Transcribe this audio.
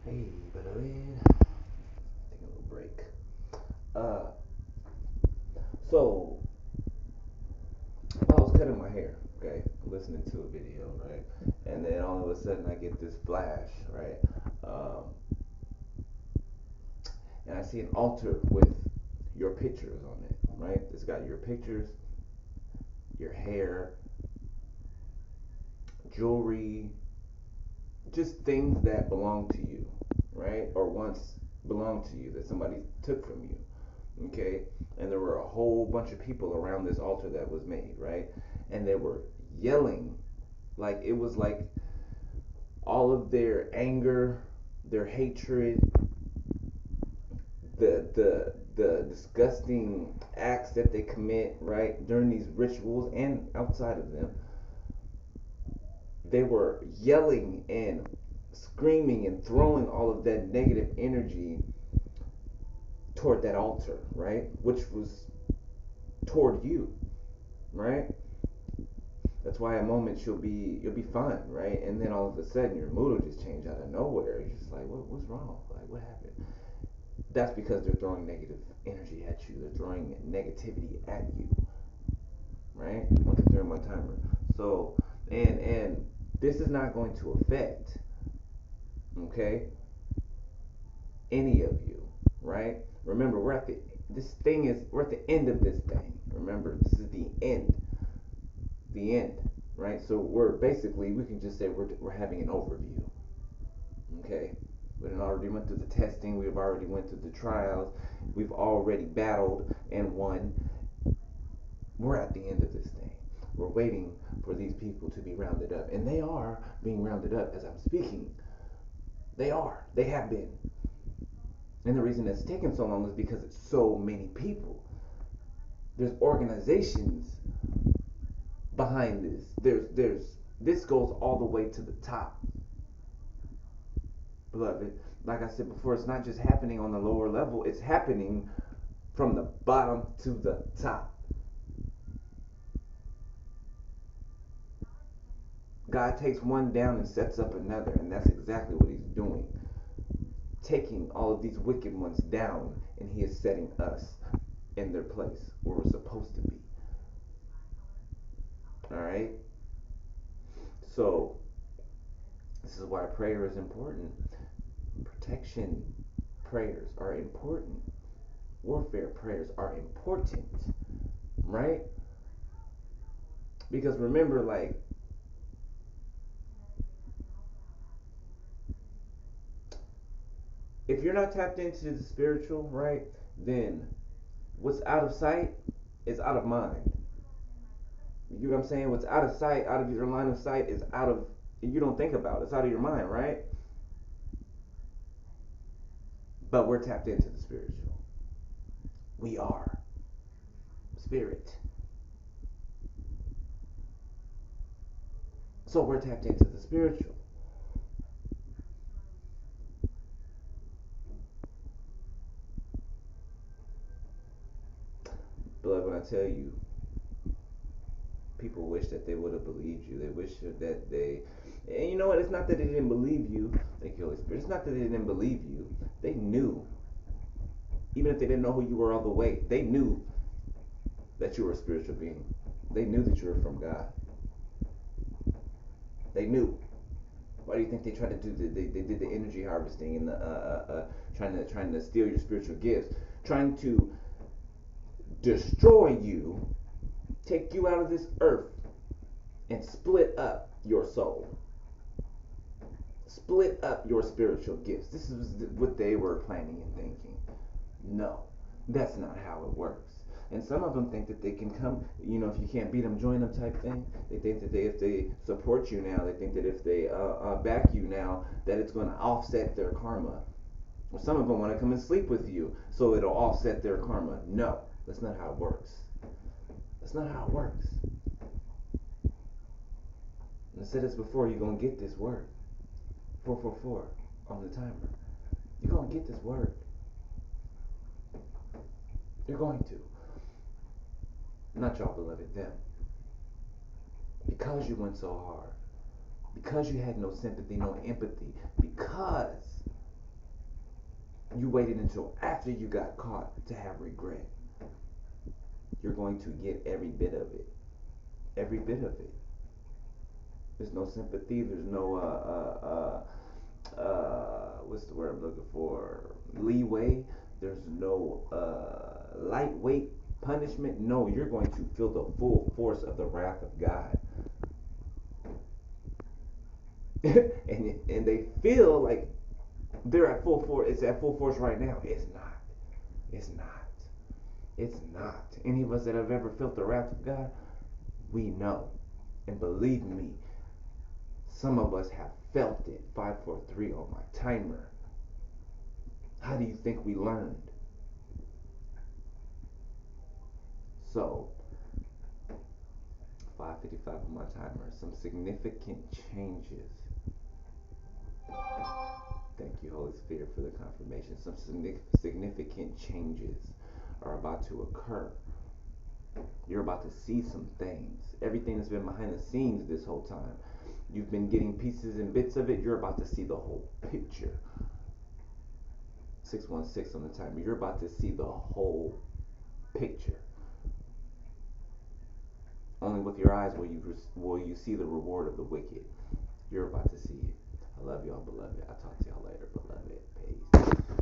Hey, beloved. Taking a little break. Uh, so while I was cutting my hair, okay, listening to a video, right, and then all of a sudden I get this flash, right, um, and I see an altar with your pictures on it, right. It's got your pictures, your hair, jewelry, just things that belong to you, right, or once belonged to you that somebody took from you. Okay, and there were a whole bunch of people around this altar that was made, right, and they were yelling, like it was like all of their anger, their hatred, the disgusting acts that they commit, right, during these rituals and outside of them. They were yelling and screaming and throwing all of that negative energy toward that altar, right, which was toward you, right. That's why a moment you'll be fine, right? And then all of a sudden your mood will just change out of nowhere. You're just like, what's wrong? Like, what happened? That's because they're throwing negative energy at you. They're throwing negativity at you, right? I'll get through my timer. So, and this is not going to affect, okay, any of you, right? Remember, we're at the end of this thing. Remember, this is the end, right? So we're basically, we can just say we're having an overview, okay? We already went through the testing. We've already went through the trials. We've already battled and won. We're at the end of this thing. We're waiting for these people to be rounded up, and they are being rounded up as I'm speaking. They are. They have been. And the reason it's taken so long is because it's so many people. There's organizations behind this. There's this goes all the way to the top, beloved. Like I said before, it's not just happening on the lower level, it's happening from the bottom to the top. God takes one down and sets up another, and that's exactly what he's doing. Taking all of these wicked ones down, and he is setting us in their place where we're supposed to be. Alright? So, this is why prayer is important. Protection prayers are important. Warfare prayers are important. Right? Because remember, like, if you're not tapped into the spiritual, right, then what's out of sight is out of mind. You know what I'm saying? What's out of sight, out of your line of sight, is out of, you don't think about it. It's out of your mind, right? But we're tapped into the spiritual. We are spirit. So we're tapped into the spiritual. But when I tell you, people wish that they would have believed you. They wish that they, and you know what? It's not that they didn't believe you. Thank you, Holy Spirit. It's not that they didn't believe you. They knew, even if they didn't know who you were all the way, they knew that you were a spiritual being. They knew that you were from God. They knew. Why do you think they tried to do they did the energy harvesting and the trying to steal your spiritual gifts, trying to destroy you, take you out of this earth, and split up your soul, split up your spiritual gifts. This is what they were planning and thinking. No, that's not how it works. And some of them think that they can come, if you can't beat them, join them type thing. They think that if they support you now, they think that if they back you now, that it's going to offset their karma. Or some of them want to come and sleep with you, so it'll offset their karma. No, that's not how it works. That's not how it works. And I said this before, you're going to get this word. 444 on the timer. You're going to get this word. You're going to. Not y'all, beloved, them. Because you went so hard. Because you had no sympathy, no empathy. Because You waited until after you got caught to have regret. You're going to get every bit of it. Every bit of it. There's no sympathy. There's no what's the word I'm looking for? Leeway. There's no lightweight punishment. No, you're going to feel the full force of the wrath of God. and they feel like they're at full force. It's at full force right now. It's not. It's not. It's not. Any of us that have ever felt the wrath of God, we know. And believe me, some of us have felt it. 543 on my timer. How do you think we learned? So, 555 on my timer. Some significant changes. Thank you, Holy Spirit, for the confirmation. Some significant changes are about to occur. You're about to see some things. Everything that's been behind the scenes this whole time. You've been getting pieces and bits of it. You're about to see the whole picture. 616 on the timer. You're about to see the whole picture. Only with your eyes will you see the reward of the wicked. You're about to see it. I love y'all, beloved. I'll talk to y'all later. Bye.